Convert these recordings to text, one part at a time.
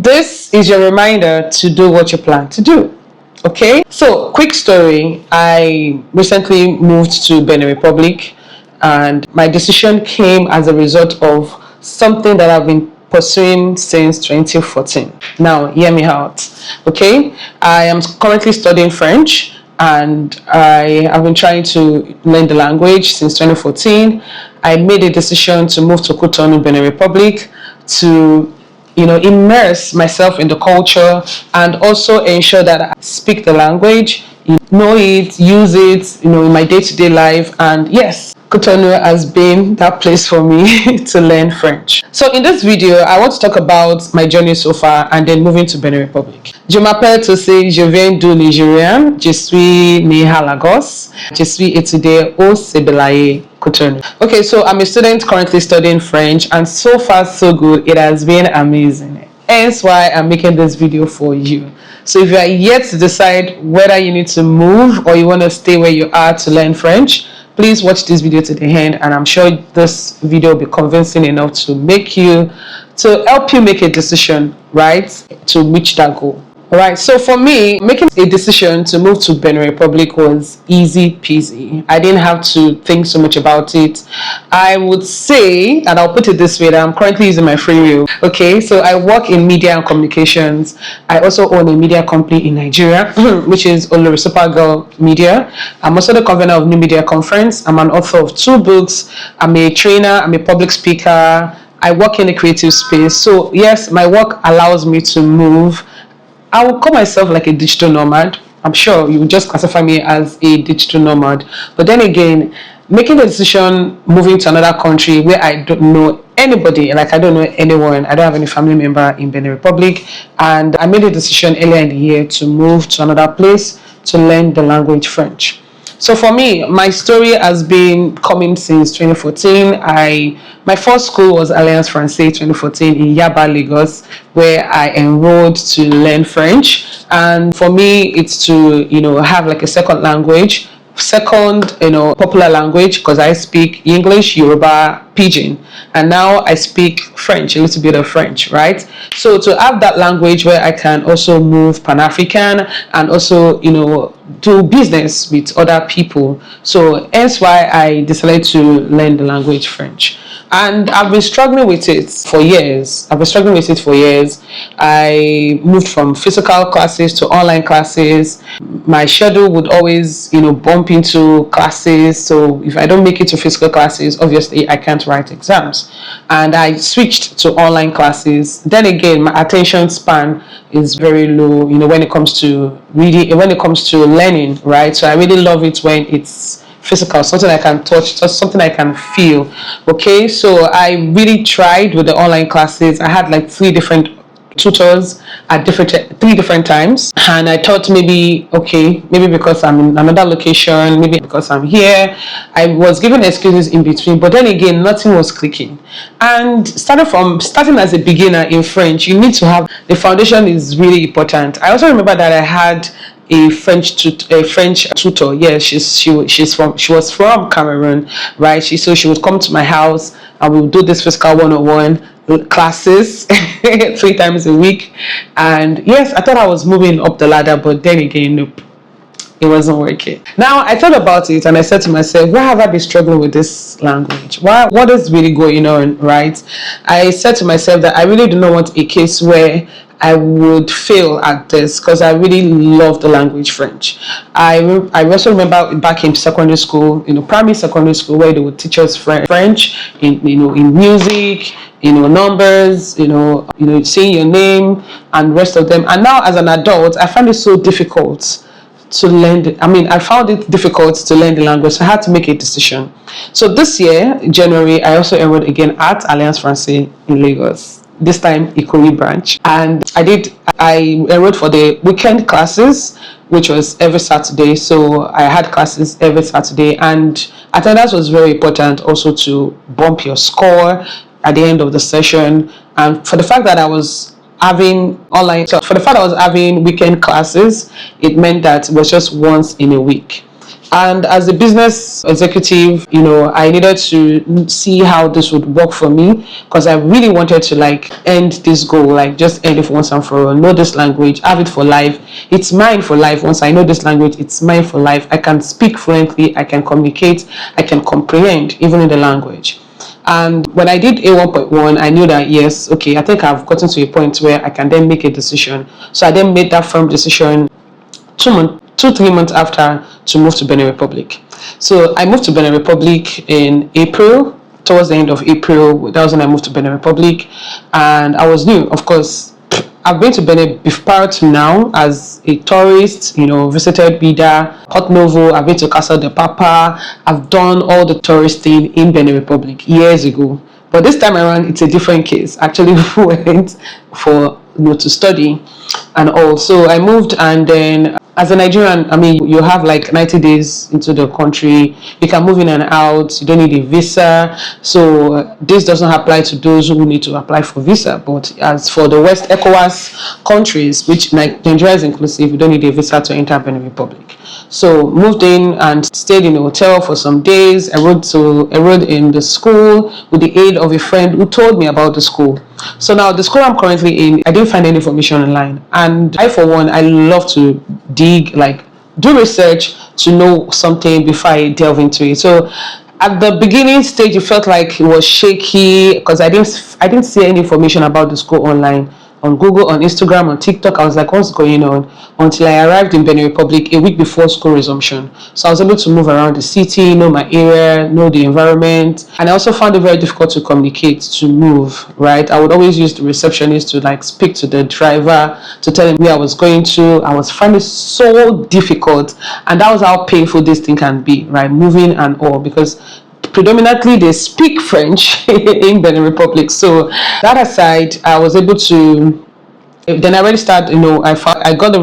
this is your reminder to do what you plan to do. Okay, so quick story. I recently moved to Benin Republic, and my decision came as a result of something that I've been pursuing since 2014. Now, hear me out. Okay, I am currently studying French, and I have been trying to learn the language since 2014. I made a decision to move to Cotonou, Benin Republic, to immerse myself in the culture and also ensure that I speak the language, know it, use it, in my day-to-day life. And yes, Cotonou has been that place for me to learn French. So in this video, I want to talk about my journey so far and then moving to Benin Republic. Je m'appelle Tosin, je viens du Nigerian. Je suis né à Lagos. Je suis étudiant au Sebelaye, Cotonou. Okay, so I'm a student currently studying French, and so far so good. It has been amazing. Hence why I'm making this video for you. So if you are yet to decide whether you need to move or you want to stay where you are to learn French, please watch this video to the end, and I'm sure this video will be convincing enough to help you make a decision, right, to reach that goal. Alright, so for me, making a decision to move to Benin Republic was easy peasy. I didn't have to think so much about it. I would say, and I'll put it this way, that I'm currently using my free will. Okay, so I work in media and communications. I also own a media company in Nigeria, which is Olorisupagal Media. I'm also the convener of New Media Conference. I'm an author of 2 books. I'm a trainer. I'm a public speaker. I work in the creative space. So yes, my work allows me to move. I would call myself like a digital nomad. I'm sure you would just classify me as a digital nomad. But then again, making the decision, moving to another country where I don't know anybody, like I don't know anyone, I don't have any family member in Benin Republic, and I made a decision earlier in the year to move to another place to learn the language French. So for me, my story has been coming since 2014. My first school was Alliance Française 2014 in Yaba, Lagos, where I enrolled to learn French. And for me, it's to have like a second language, popular language, because I speak English, Yoruba, Pidgin, and now I speak French, a little bit of French, right? So to have that language where I can also move Pan-African and also do business with other people. So hence why I decided to learn the language French. And I've been struggling with it for years. I moved from physical classes to online classes. My schedule would always, bump into classes. So if I don't make it to physical classes, obviously I can't write exams. And I switched to online classes. Then again, my attention span is very low, when it comes to reading, when it comes to learning, right? So I really love it when it's physical, something I can touch, something I can feel. Okay, so I really tried with the online classes. I had like 3 different tutors at 3 different times, and I thought maybe because I'm in another location, maybe because I'm here, I was given excuses in between, but then again nothing was clicking. And starting as a beginner in French, you need to have the foundation is really important. I also remember that I had a French tutor. Yeah, she was from Cameroon, right? So she would come to my house and we would do this physical 101 classes 3 times a week. And yes, I thought I was moving up the ladder, but then again, nope, it wasn't working. Now I thought about it and I said to myself, why have I been struggling with this language? What is really going on, right? I said to myself that I really do not want a case where I would fail at this, because I really love the language French. I also remember back in secondary school, primary secondary school, where they would teach us French in music, numbers, saying your name and rest of them. And now as an adult, I find it so difficult to learn. I found it difficult to learn the language, so I had to make a decision. So this year, January, I also enrolled again at Alliance Française in Lagos. This time Ikoyi branch, and I enrolled for the weekend classes, which was every Saturday. So I had classes every Saturday, and attendance was very important also to bump your score at the end of the session. And for the fact that I was having weekend classes, it meant that it was just once in a week. And as a business executive, I needed to see how this would work for me, because I really wanted to like end this goal, like just end it once and for all. Know this language, have it for life. It's mine for life. Once I know this language, it's mine for life. I can speak fluently, I can communicate, I can comprehend even in the language. And when I did A1.1, I knew that yes, okay, I think I've gotten to a point where I can then make a decision. So I then made that firm decision 3 months after, to move to Benin Republic. So I moved to Benin Republic in April, towards the end of April. That was when I moved to Benin Republic, and I was new, of course. I've been to Benin prior to now as a tourist, visited Bida, Port Novo, I've been to Castle de Papa, I've done all the tourist thing in Benin Republic years ago. But this time around, it's a different case. Actually, we went for to study and all. So I moved, and then as a Nigerian, I mean, you have like 90 days into the country. You can move in and out. You don't need a visa. So this doesn't apply to those who need to apply for visa. But as for the West ECOWAS countries, which Nigeria is inclusive, you don't need a visa to enter Benin Republic. So moved in and stayed in a hotel for some days. I enrolled in the school with the aid of a friend who told me about the school. So now the school I'm currently in, I didn't find any information online. And I, for one, I love to dig, like do research to know something before I delve into it. So at the beginning stage, it felt like it was shaky because I didn't see any information about the school online. On Google, on Instagram, on TikTok, I was like, what's going on? Until I arrived in Benin Republic a week before school resumption. So I was able to move around the city, know my area, know the environment. And I also found it very difficult to communicate, to move, right? I would always use the receptionist to like speak to the driver, to tell him where I was going to. I was finding it so difficult. And that was how painful this thing can be, right? Moving and all, because predominantly they speak French in Benin Republic. So that aside, I was able to, then I already started, I got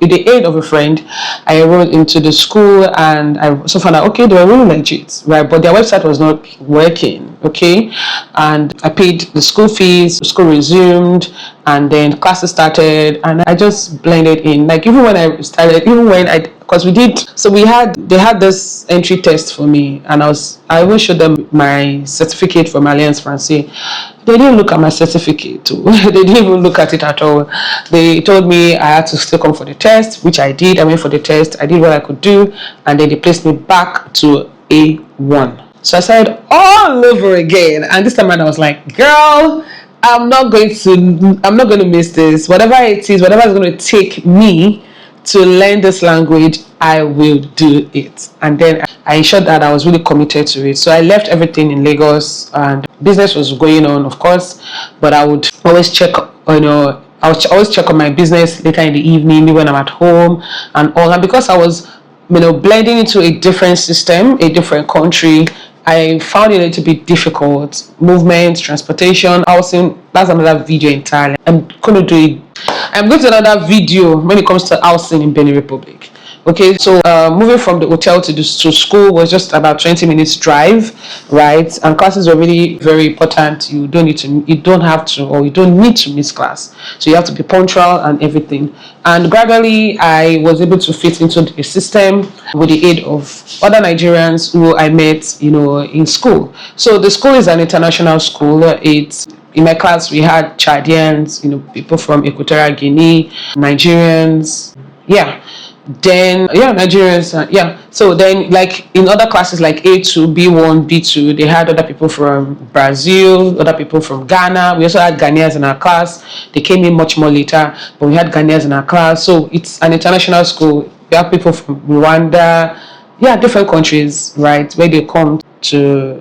with the aid of a friend, I enrolled into the school, and I also found out, okay, they were really legit, right? But their website was not working, okay? And I paid the school fees, the school resumed, and then classes started, and I just blended in. Like even when I started, because they had this entry test for me, and I even showed them my certificate from Alliance Francaise. They didn't look at my certificate too. They didn't even look at it at all. They told me I had to still come for the test, which I did. I went for the test, I did what I could do, and then they placed me back to A1. So I started all over again, and this time around I was like, girl, I'm not going to miss this. Whatever it is, whatever is going to take me to learn this language, I will do it. And then I ensured that I was really committed to it. So I left everything in Lagos, and business was going on, of course, but I would always check, I would always check on my business later in the evening when I'm at home and all. And because I was, blending into a different system, a different country, I found it a little bit difficult. Movement, transportation, housing, that's another video entirely. I'm going to do another video when it comes to housing in Benin Republic. Okay, so moving from the hotel to school was just about 20 minutes drive, right? And classes were really very important. You don't need to miss class. So you have to be punctual and everything. And gradually, I was able to fit into the system with the aid of other Nigerians who I met, in school. So the school is an international school. In my class, we had Chadians, people from Equatorial Guinea, Nigerians, Nigerians, So then, like in other classes, like A2, B1, B2, they had other people from Brazil, other people from Ghana. We also had Ghanaians in our class. They came in much more later, but we had Ghanaians in our class. So it's an international school. We have people from Rwanda, different countries, right, where they come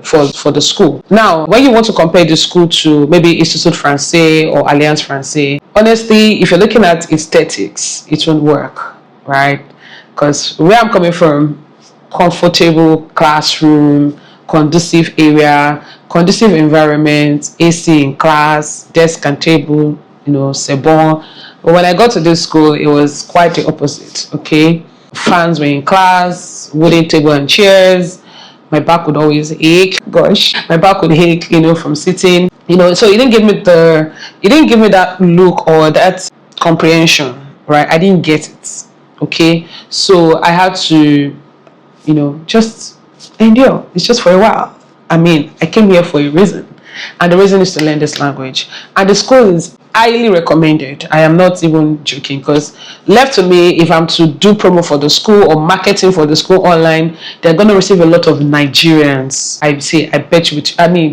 for the school. Now, when you want to compare the school to maybe Institut Francais or Alliance Francaise, honestly, if you're looking at aesthetics, it won't work, right? Because where I'm coming from, comfortable classroom, conducive area, conducive environment, AC in class, desk and table, c'est bon. But when I got to this school, it was quite the opposite, okay? Fans were in class, wooden table and chairs. My back would always ache. Gosh, my back would ache, from sitting. So it didn't give me that look or that comprehension, right? I didn't get it. Okay, so I had to just endure. It's just for a while. I mean, I came here for a reason, and the reason is to learn this language. And the school is highly recommended. I am not even joking, because left to me, if I'm to do promo for the school or marketing for the school online, they're going to receive a lot of Nigerians. I bet you,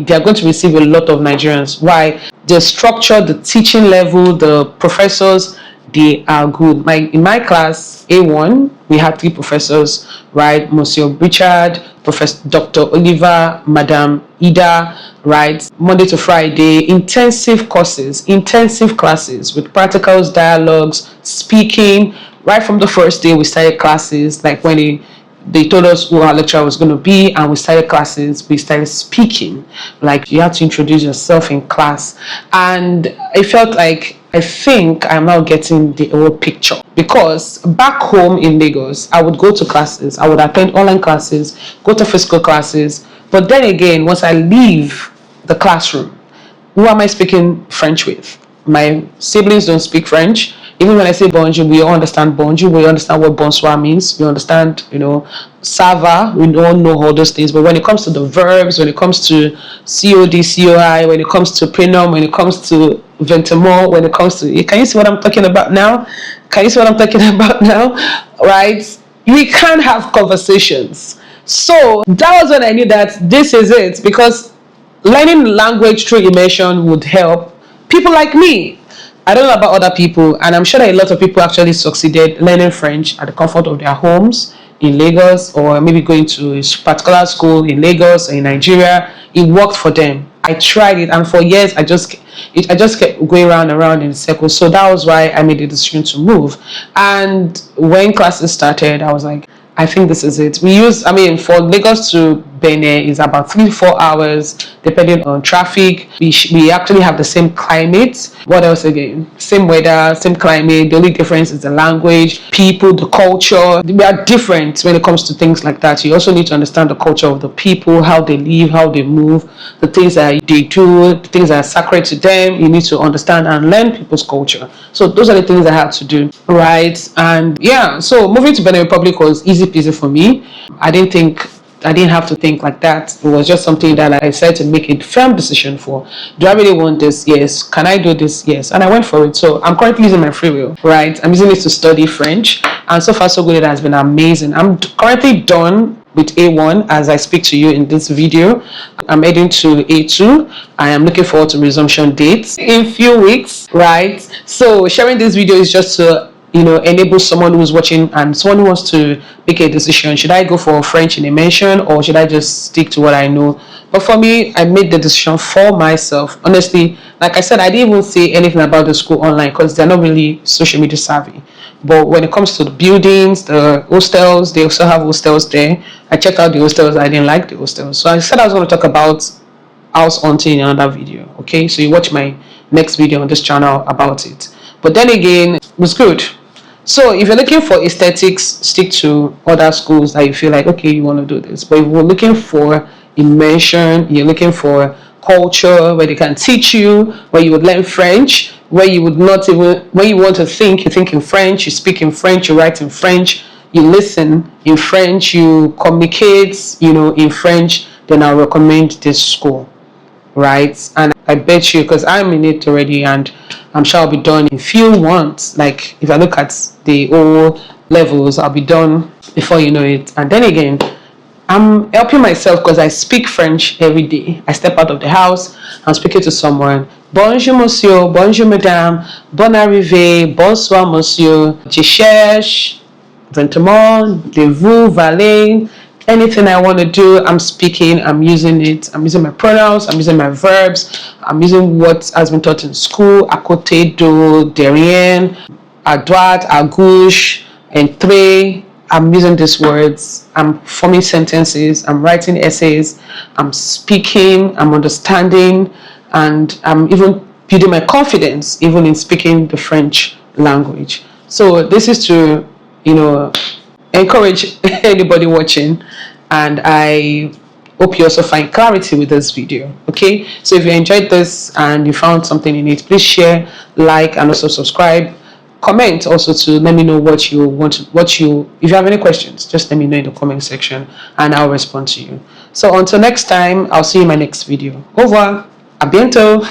they're going to receive a lot of Nigerians. Why? The structure, the teaching level, the professors, they are good. In my class A1, we had 3 professors, right? Monsieur Richard, Professor Dr. Oliver, Madam Ida, right? Monday to Friday, intensive courses, intensive classes with practicals, dialogues, speaking. Right from the first day, we started classes, like when they told us who our lecturer was going to be, and we started classes. We started speaking, like you have to introduce yourself in class. And I felt like, I think I'm now getting the whole picture, because back home in Lagos, I would go to classes, I would attend online classes, go to physical classes. But then again, once I leave the classroom, who am I speaking French with? My siblings don't speak French. Even when I say bonjour, we all understand bonjour. We understand what bonsoir means. We understand, ça va. We don't know all those things. But when it comes to the verbs, when it comes to COD, COI, when it comes to pronoun, when it comes to ventement, when it comes to... Can you see what I'm talking about now? Right? We can't have conversations. So that was when I knew that this is it. Because learning language through immersion would help people like me. I don't know about other people, and I'm sure that a lot of people actually succeeded learning French at the comfort of their homes in Lagos, or maybe going to a particular school in Lagos or in Nigeria. It worked for them. I tried it, and for years I just kept going round and round in circles. So that was why I made the decision to move. And when classes started, I was like, I think this is it. For Lagos to Benin is about 3-4 hours, depending on traffic. We actually have the same climate. What else again? Same weather, same climate. The only difference is the language, people, the culture. We are different when it comes to things like that. You also need to understand the culture of the people, how they live, how they move, the things that they do, the things that are sacred to them. You need to understand and learn people's culture. So those are the things I had to do, right? And yeah, so moving to Benin Republic was easy peasy for me. I didn't have to think like that. It was just something that I decided to make a firm decision for. Do I really want this? Yes. Can I do this? Yes. And I went for it. So I'm currently using my free will, right? I'm using it to study French. And so far so good. It has been amazing. I'm currently done with A1 as I speak to you in this video. I'm heading to A2. I am looking forward to resumption dates in a few weeks, right? So sharing this video is just to enable someone who's watching and someone who wants to make a decision. Should I go for French in immersion, or should I just stick to what I know? But for me, I made the decision for myself. Honestly, like I said, I didn't even say anything about the school online because they're not really social media savvy. But when it comes to the buildings, the hostels, they also have hostels there. I checked out the hostels. I didn't like the hostels. So I said I was going to talk about house hunting in another video. Okay, so you watch my next video on this channel about it. But then again, it was good. So if you're looking for aesthetics, stick to other schools that you feel like, okay, you want to do this. But if you're looking for immersion, you're looking for culture where they can teach you, where you would learn French, where you would not even, when you want to think, you think in French, you speak in French, you write in French, you listen in French, you communicate, in French, then I'll recommend this school, right? And I bet you, because I'm in it already, and I'm sure I'll be done in few months. Like if I look at the whole levels, I'll be done before you know it. And then again, I'm helping myself because I speak French every day. I step out of the house, I'm speaking to someone. Bonjour monsieur, bonjour madame, bon arrivée, bonsoir monsieur, je cherche, ventement, de vous, valet. Anything I want to do, I'm speaking, I'm using it. I'm using my pronouns, I'm using my verbs, I'm using what has been taught in school, à côté de, derrière, à droite, à gauche, entre. I'm using these words, I'm forming sentences, I'm writing essays, I'm speaking, I'm understanding, and I'm even building my confidence, even in speaking the French language. So this is to, encourage anybody watching, and I hope you also find clarity with this video. Okay, so if you enjoyed this and you found something in it, please share, like, and also subscribe. comment also to let me know what you want, if you have any questions, just let me know in the comment section and I'll respond to you. So until next time, I'll see you in my next video. Au revoir. A bientôt.